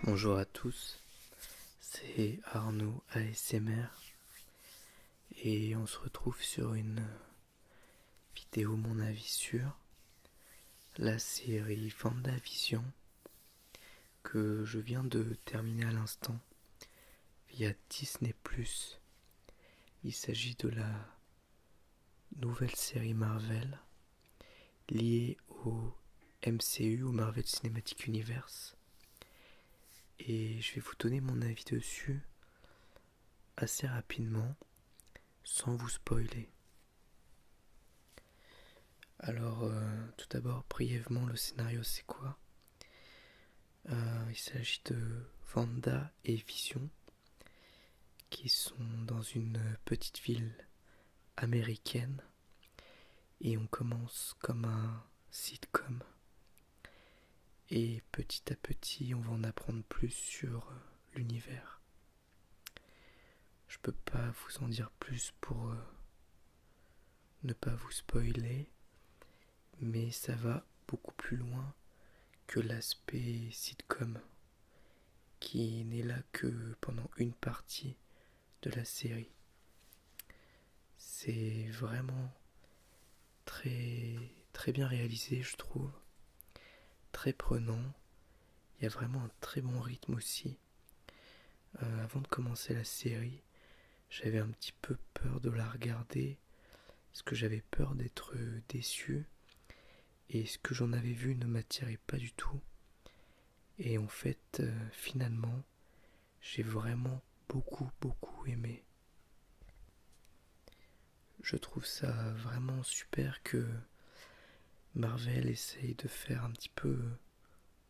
Bonjour à tous, c'est Arnaud ASMR et on se retrouve sur une vidéo mon avis sur la série WandaVision que je viens de terminer à l'instant via Disney+. Il s'agit de la nouvelle série Marvel liée au MCU, au Marvel Cinematic Universe, et je vais vous donner mon avis dessus assez rapidement sans vous spoiler. Alors, tout d'abord, brièvement, le scénario c'est quoi? Il s'agit de Wanda et Vision qui sont dans une petite ville américaine et on commence comme un sitcom et petit à petit on va en apprendre plus sur l'univers. Je peux pas vous en dire plus pour ne pas vous spoiler, mais ça va beaucoup plus loin que l'aspect sitcom qui n'est là que pendant une partie de la série. C'est vraiment très très bien réalisé, je trouve, très prenant. Il y a vraiment un très bon rythme aussi. Avant de commencer la série, j'avais un petit peu peur de la regarder parce que j'avais peur d'être déçu et ce que j'en avais vu ne m'attirait pas du tout. Et en fait, finalement, j'ai vraiment beaucoup aimé. Je trouve ça vraiment super que Marvel essaye de faire un petit peu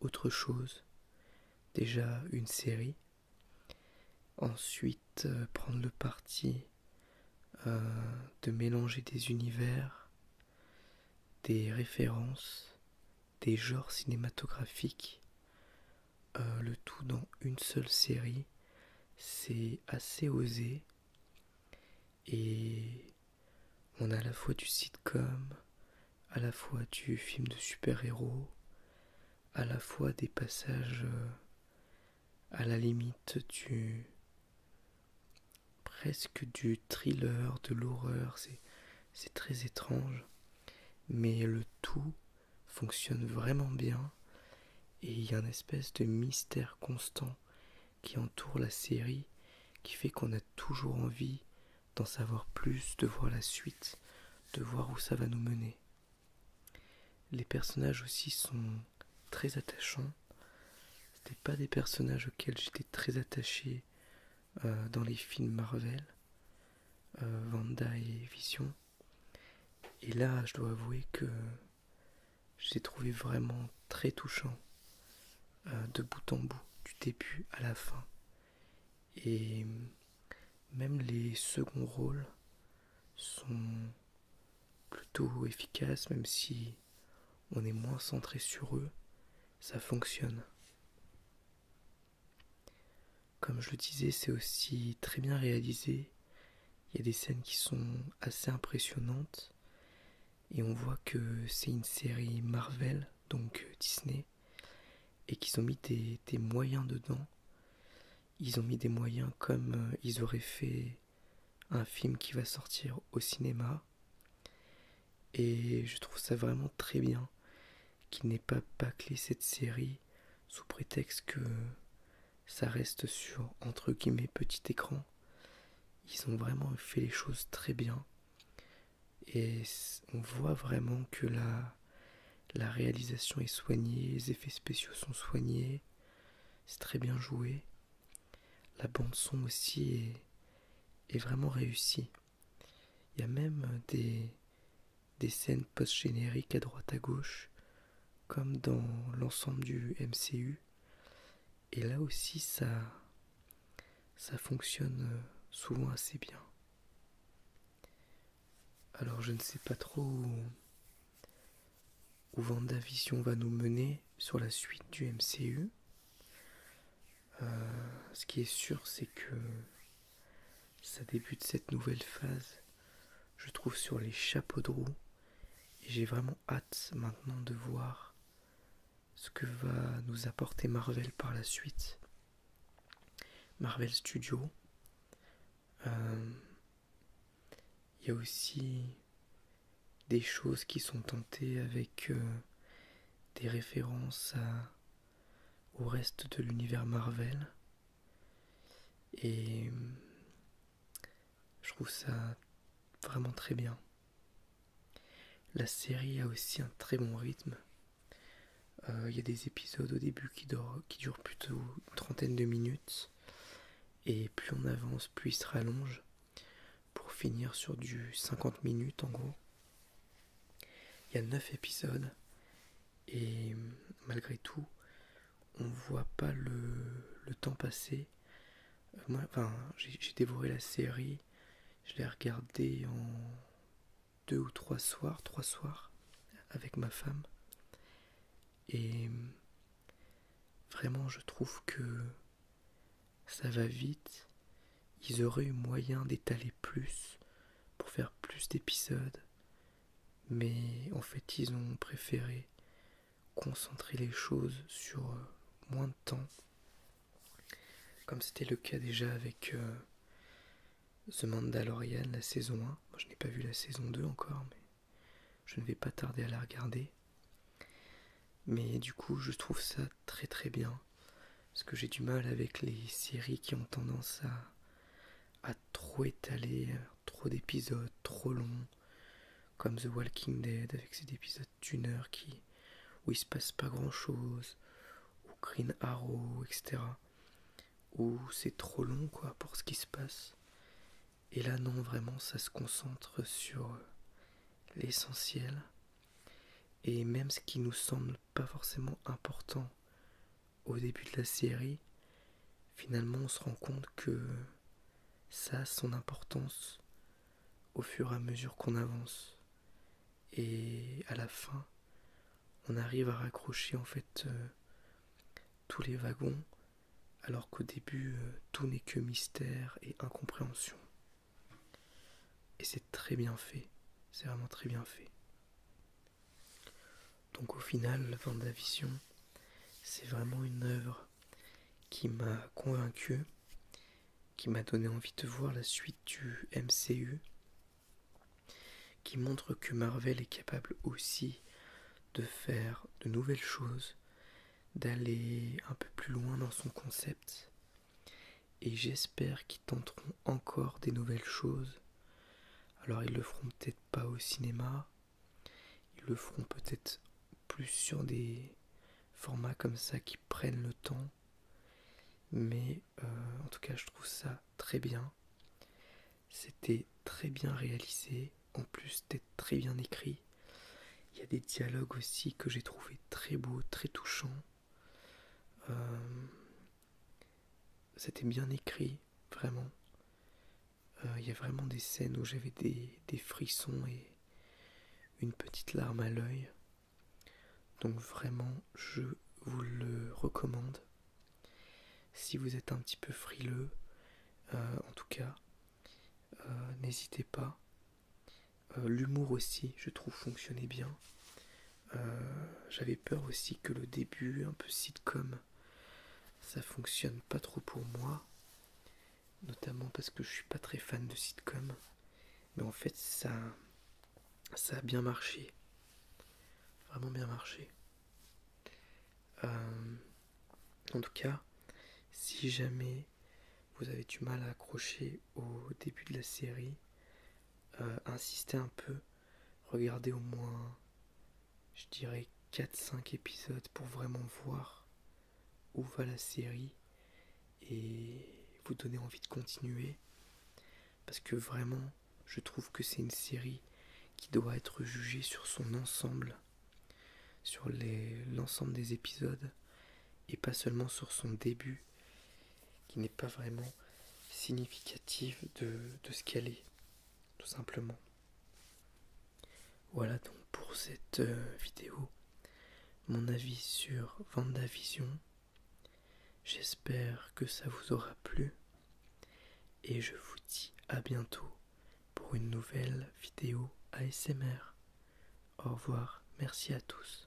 autre chose. Déjà une série. Ensuite, prendre le parti de mélanger des univers, des références, des genres cinématographiques, le tout dans une seule série. C'est assez osé et on a à la fois du sitcom, à la fois du film de super-héros, à la fois des passages à la limite du presque du thriller, de l'horreur. C'est très étrange, mais le tout fonctionne vraiment bien et il y a une espèce de mystère constant qui entoure la série qui fait qu'on a toujours envie d'en savoir plus, de voir la suite, de voir où ça va nous mener. Les personnages aussi sont très attachants. C'était pas des personnages auxquels j'étais très attaché dans les films Marvel, Wanda et Vision. Et là, je dois avouer que j'ai trouvé vraiment très touchant, de bout en bout, du début à la fin. Et même les seconds rôles sont plutôt efficaces, même si on est moins centré sur eux, ça fonctionne. Comme je le disais, c'est aussi très bien réalisé. Il y a des scènes qui sont assez impressionnantes et on voit que c'est une série Marvel, donc Disney, et qu'ils ont mis des moyens dedans. Ils ont mis des moyens comme ils auraient fait un film qui va sortir au cinéma. Et je trouve ça vraiment très bien qu'ils n'aient pas bâclé cette série sous prétexte que ça reste sur entre guillemets petit écran. Ils ont vraiment fait les choses très bien. Et on voit vraiment que la réalisation est soignée, les effets spéciaux sont soignés, c'est très bien joué. La bande son aussi est vraiment réussie. Il y a même des scènes post-génériques à droite à gauche, comme dans l'ensemble du MCU. Et là aussi, ça fonctionne souvent assez bien. Alors je ne sais pas trop où WandaVision va nous mener sur la suite du MCU. Ce qui est sûr, c'est que ça débute cette nouvelle phase, je trouve, sur les chapeaux de roue. Et j'ai vraiment hâte maintenant de voir ce que va nous apporter Marvel par la suite. Marvel Studios. Euh, Il y a aussi des choses qui sont tentées avec des références au reste de l'univers Marvel. Et je trouve ça vraiment très bien. La série a aussi un très bon rythme. Il y a des épisodes au début qui durent plutôt une trentaine de minutes. Et plus on avance, plus il se rallonge. Pour finir sur du 50 minutes en gros. Il y a 9 épisodes. Et malgré tout, on voit pas le temps passer. Moi, j'ai dévoré la série. Je l'ai regardée en 3 soirs, avec ma femme. Et vraiment, je trouve que ça va vite. Ils auraient eu moyen d'étaler plus pour faire plus d'épisodes. Mais en fait, ils ont préféré concentrer les choses sur moins de temps. Comme c'était le cas déjà avec The Mandalorian, la saison 1. Moi, je n'ai pas vu la saison 2 encore, mais je ne vais pas tarder à la regarder. Mais du coup, je trouve ça très très bien. Parce que j'ai du mal avec les séries qui ont tendance à trop étaler, trop d'épisodes, trop longs. Comme The Walking Dead, avec ces épisodes d'1 heure où il se passe pas grand chose. Ou Green Arrow, etc. Où c'est trop long quoi pour ce qui se passe. Et là non, vraiment ça se concentre sur l'essentiel. Et même ce qui nous semble pas forcément important au début de la série, finalement on se rend compte que ça a son importance au fur et à mesure qu'on avance. Et à la fin, on arrive à raccrocher en fait tous les wagons, alors qu'au début, tout n'est que mystère et incompréhension. Et c'est très bien fait, c'est vraiment très bien fait. Donc au final, WandaVision, c'est vraiment une œuvre qui m'a convaincu, qui m'a donné envie de voir la suite du MCU, qui montre que Marvel est capable aussi de faire de nouvelles choses, d'aller un peu plus loin dans son concept. Et j'espère qu'ils tenteront encore des nouvelles choses. Alors ils le feront peut-être pas au cinéma, ils le feront peut-être plus sur des formats comme ça qui prennent le temps. Mais en tout cas je trouve ça très bien. C'était très bien réalisé, en plus c'était très bien écrit. Il y a des dialogues aussi que j'ai trouvé très beaux, très touchants. C'était bien écrit, vraiment. Il y a vraiment des scènes où j'avais des frissons et une petite larme à l'œil. Donc vraiment, je vous le recommande. Si vous êtes un petit peu frileux, en tout cas, n'hésitez pas. L'humour aussi, je trouve, fonctionnait bien. J'avais peur aussi que le début, un peu sitcom, ça fonctionne pas trop pour moi. Notamment parce que je suis pas très fan de sitcom. Mais en fait, ça a bien marché. Vraiment bien marché. En tout cas, si jamais vous avez du mal à accrocher au début de la série, insistez un peu, regardez au moins, je dirais, 4-5 épisodes pour vraiment voir où va la série et vous donner envie de continuer. Parce que vraiment, je trouve que c'est une série qui doit être jugée sur son ensemble, sur l'ensemble des épisodes, et pas seulement sur son début, qui n'est pas vraiment significatif de ce qu'elle est, tout simplement. Voilà donc pour cette vidéo, mon avis sur WandaVision. J'espère que ça vous aura plu, et je vous dis à bientôt pour une nouvelle vidéo ASMR. Au revoir, merci à tous.